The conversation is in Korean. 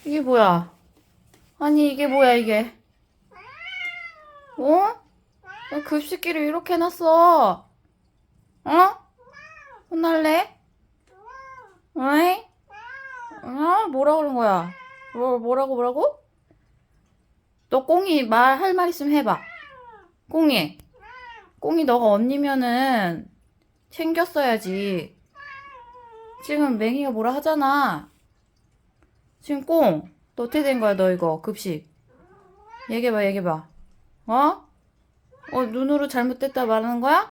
이게 뭐야? 아니, 이게 뭐야, 이게? 어? 왜 급식기를 이렇게 해놨어? 어? 혼날래? 어이? 뭐라 그런 거야? 뭐라고? 너 꽁이 할 말 있으면 해봐. 꽁이. 꽁이 너가 언니면은 챙겼어야지. 지금 맹이가 뭐라 하잖아. 지금 꽁. 너 어떻게 된 거야, 너 이거 급식? 얘기해봐. 어? 눈으로 잘못됐다 말하는 거야?